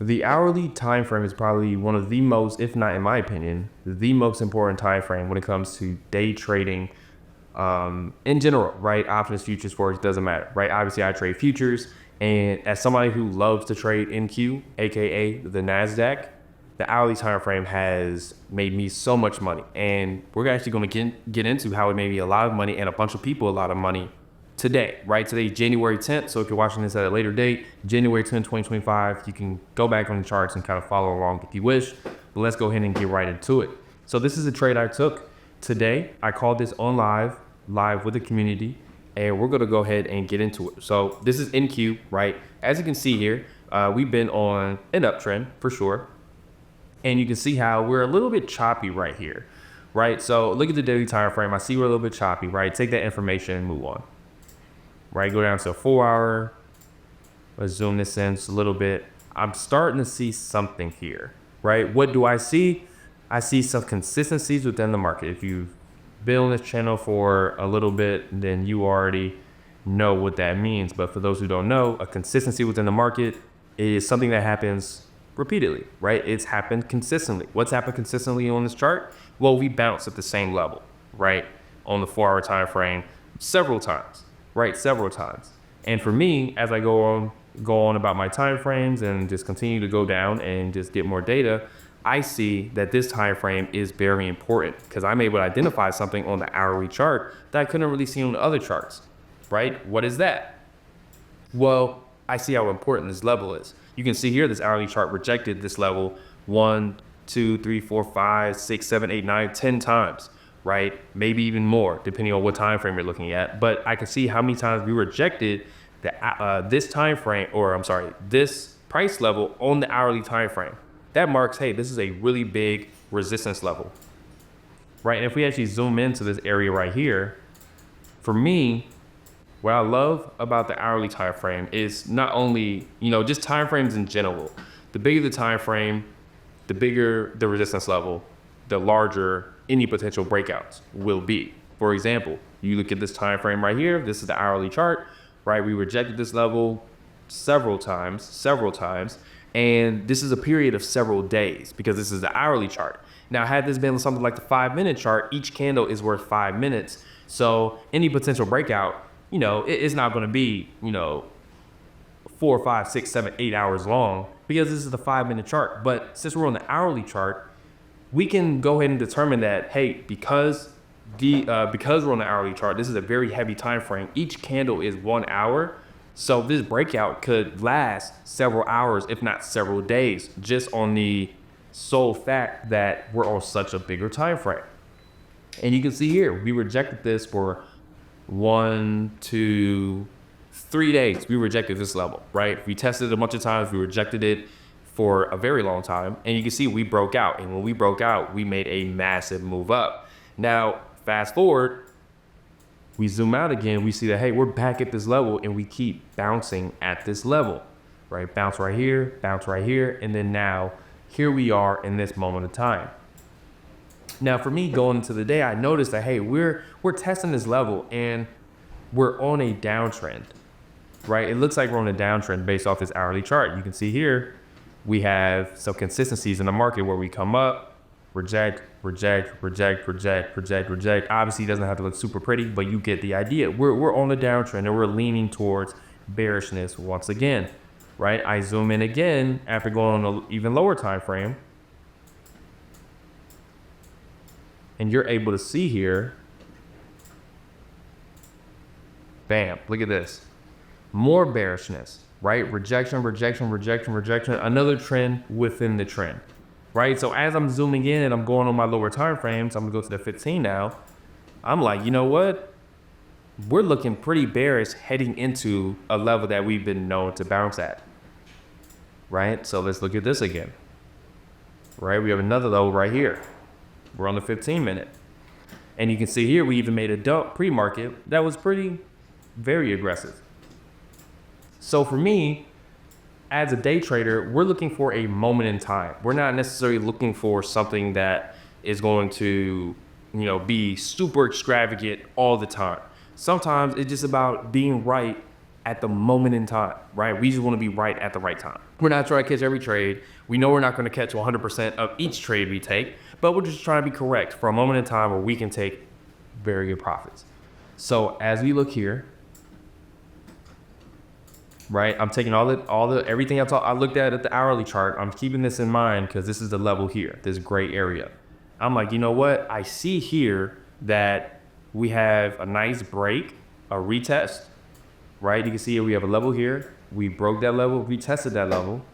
The hourly time frame is probably one of the most, if not in my opinion, the most important time frame when it comes to day trading in general, right? Options, futures, forex, doesn't matter, right? Obviously, I trade futures, and as somebody who loves to trade NQ, aka the Nasdaq, the hourly time frame has made me so much money, and we're actually going to get into how it made me a lot of money and a bunch of people a lot of money today, right? Today's January 10th. So if you're watching this at a later date, January 10th, 2025, you can go back on the charts and kind of follow along if you wish. But let's go ahead and get right into it. So this is a trade I took today. I called this on live with the community, and we're going to go ahead and get into it. So this is NQ, right? As you can see here, we've been on an uptrend for sure. And you can see how we're a little bit choppy right here, right? So look at the daily time frame. I see we're a little bit choppy, right? Take that information and move on. Right, go down to a 4 hour. Let's zoom this in just a little bit. I'm starting to see something here, right? What do I see? I see some consistencies within the market. If you've been on this channel for a little bit, then you already know what that means. But for those who don't know, a consistency within the market is something that happens repeatedly, right? It's happened consistently. What's happened consistently on this chart? Well, we bounce at the same level, right? On the 4 hour time frame several times. Right, several times. And for me, as I go on about my time frames and just continue to go down and just get more data, I see that this time frame is very important because I'm able to identify something on the hourly chart that I couldn't really see on the other charts. Right? What is that? Well, I see how important this level is. You can see here this hourly chart rejected this level 1, 2, 3, 4, 5, 6, 7, 8, 9, 10 times. Right? Maybe even more, depending on what time frame you're looking at. But I can see how many times we rejected this time frame, this price level on the hourly time frame. That marks, hey, this is a really big resistance level. Right? And if we actually zoom into this area right here, for me, what I love about the hourly time frame is not only, just time frames in general. The bigger the time frame, the bigger the resistance level, the larger any potential breakouts will be. For example, you look at this time frame right here. This is the hourly chart, right? We rejected this level several times, and this is a period of several days because this is the hourly chart. Now, had this been something like the 5-minute chart, each candle is worth 5 minutes. So any potential breakout, it's not going to be, 4, 5, 6, 7, 8 hours long because this is the 5-minute chart. But since we're on the hourly chart, we can go ahead and determine that, hey, because we're on the hourly chart, this is a very heavy time frame. Each candle is 1 hour. So this breakout could last several hours, if not several days, just on the sole fact that we're on such a bigger time frame. And you can see here, we rejected this for 1, 2, 3 days. We rejected this level, right? We tested it a bunch of times. We rejected it for a very long time, and you can see we broke out, and when we broke out, we made a massive move up. Now, fast forward, we zoom out again, we see that, hey, we're back at this level, and we keep bouncing at this level, right? Bounce right here, and then now, here we are in this moment of time. Now, for me, going into the day, I noticed that, hey, we're testing this level, and we're on a downtrend, right? It looks like we're on a downtrend based off this hourly chart. You can see here, we have some consistencies in the market where we come up, reject. Obviously, it doesn't have to look super pretty, but you get the idea. We're on a downtrend and we're leaning towards bearishness once again, right? I zoom in again after going on an even lower time frame, and you're able to see here, bam, look at this, more bearishness. Right? Rejection, another trend within the trend, right? So as I'm zooming in and I'm going on my lower time frames, I'm gonna go to the 15 now. I'm like, you know what? We're looking pretty bearish heading into a level that we've been known to bounce at, right? So let's look at this again, right? We have another level right here. We're on the 15-minute. And you can see here, we even made a dump pre-market that was very aggressive. So for me, as a day trader, we're looking for a moment in time. We're not necessarily looking for something that is going to, be super extravagant all the time. Sometimes it's just about being right at the moment in time, right? We just want to be right at the right time. We're not trying to catch every trade. We know we're not going to catch 100% of each trade we take, but we're just trying to be correct for a moment in time where we can take very good profits. So as we look here, right, I'm taking everything I looked at the hourly chart. I'm keeping this in mind because this is the level here, this gray area. I'm like, you know what? I see here that we have a nice break, a retest, right? You can see here we have a level here. We broke that level, retested that level,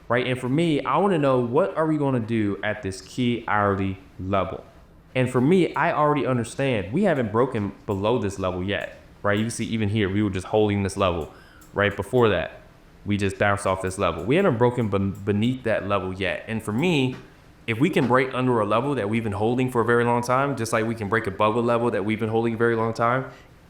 right? And for me, I want to know, what are we going to do at this key hourly level? And for me, I already understand we haven't broken below this level yet, right? You can see even here, we were just holding this level. Right before that, we just bounced off this level. We haven't broken beneath that level yet. And for me, if we can break under a level that we've been holding for a very long time, just like we can break above a level that we've been holding a very long time,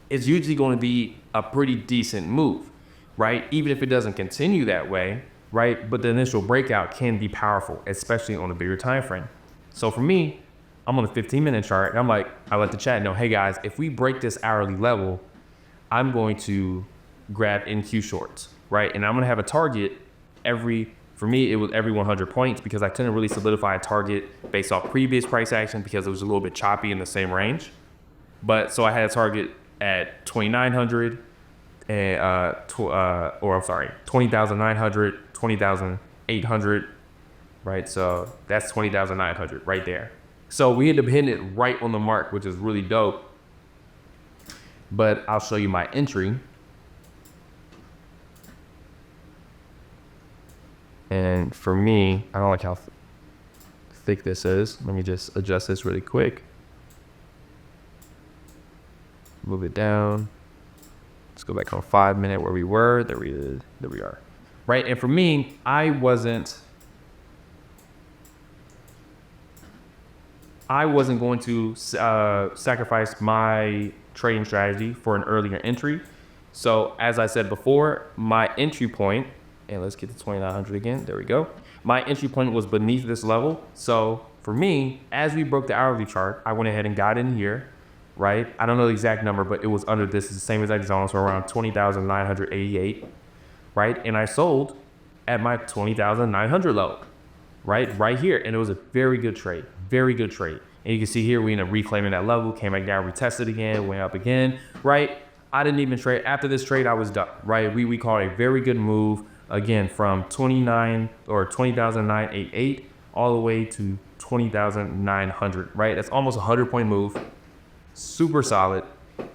it's usually going to be a pretty decent move, right? Even if it doesn't continue that way, right? But the initial breakout can be powerful, especially on a bigger time frame. So for me, I'm on a 15-minute chart, and I'm like, I let the chat know, hey guys, if we break this hourly level, I'm going to grab NQ shorts, right? And I'm gonna have a target for me, it was every 100 points, because I couldn't really solidify a target based off previous price action because it was a little bit choppy in the same range. But so I had a target at 2,900 and 20,900, 20,800, right? So that's 20,900 right there. So we ended up hitting it right on the mark, which is really dope. But I'll show you my entry. And for me, I don't like how thick this is. Let me just adjust this really quick. Move it down. Let's go back on 5 minute where we were. There we are. Right, and for me, I wasn't going to sacrifice my trading strategy for an earlier entry. So as I said before, my entry point, and let's get to 2,900 again. There we go. My entry point was beneath this level. So for me, as we broke the hourly chart, I went ahead and got in here, right? I don't know the exact number, but it was under this. It's the same exact zone, so around 20,988, right? And I sold at my 20,900 low, right here. And it was a very good trade, very good trade. And you can see here, we ended up reclaiming that level, came back down, retested again, went up again, right? I didn't even trade. After this trade, I was done, right? We called a very good move. Again, from 20,988 all the way to 20,900, right? That's almost a 100-point move, super solid,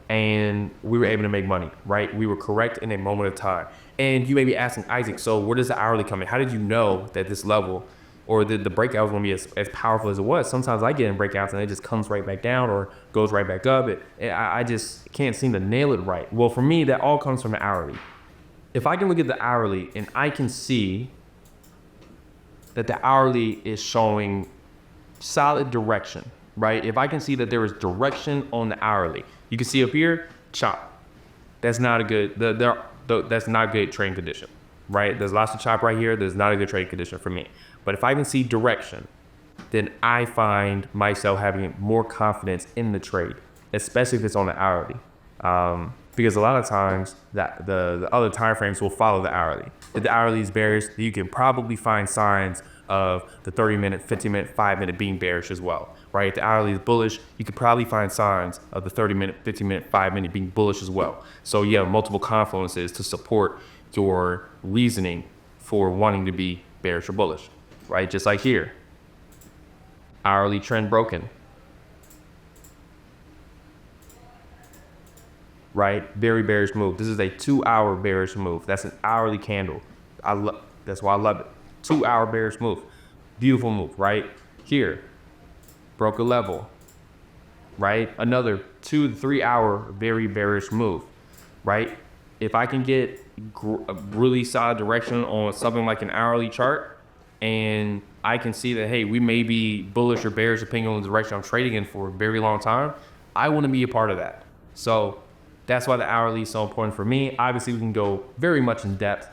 and we were able to make money, right? We were correct in a moment of time. And you may be asking, Isaac, so where does the hourly come in? How did you know that this level or the breakout was going to be as powerful as it was? Sometimes I get in breakouts and it just comes right back down or goes right back up. I just can't seem to nail it right. Well, for me, that all comes from the hourly. If I can look at the hourly and I can see that the hourly is showing solid direction, right? If I can see that there is direction on the hourly, you can see up here, chop. That's not a good, that's not a good trading condition, right? There's lots of chop right here. There's not a good trading condition for me. But if I can see direction, then I find myself having more confidence in the trade, especially if it's on the hourly. Because a lot of times that the other time frames will follow the hourly. If the hourly is bearish, you can probably find signs of the 30-minute, 15-minute, 5-minute being bearish as well, right? If the hourly is bullish, you could probably find signs of the 30-minute, 15-minute, 5-minute being bullish as well. So you have multiple confluences to support your reasoning for wanting to be bearish or bullish, right? Just like here, hourly trend broken. Right? Very bearish move. This is a 2-hour bearish move. That's an hourly candle. That's why I love it. 2-hour bearish move. Beautiful move, right? Here, broke a level, right? Another 2 to 3 hour very bearish move, right? If I can get a really solid direction on something like an hourly chart, and I can see that, hey, we may be bullish or bearish depending on the direction I'm trading in for a very long time, I want to be a part of that. So that's why the hourly is so important for me. Obviously, we can go very much in depth,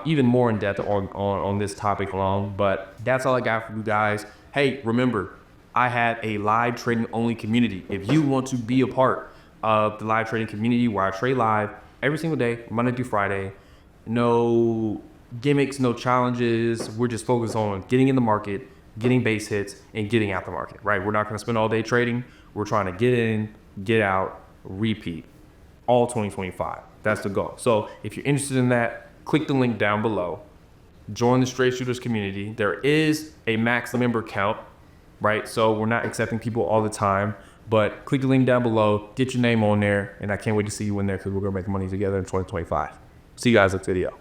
even more in depth on this topic alone, but that's all I got for you guys. Hey, remember, I have a live trading only community. If you want to be a part of the live trading community where I trade live every single day, Monday through Friday. No gimmicks, no challenges. We're just focused on getting in the market, getting base hits, and getting out the market, right? We're not going to spend all day trading. We're trying to get in, get out, repeat all 2025. That's the goal. So if you're interested in that, click the link down below. Join the Straight Shooters community. There is a max member count, right? So we're not accepting people all the time, but click the link down below, get your name on there, and I can't wait to see you in there because we're going to make money together in 2025. See you guys next video.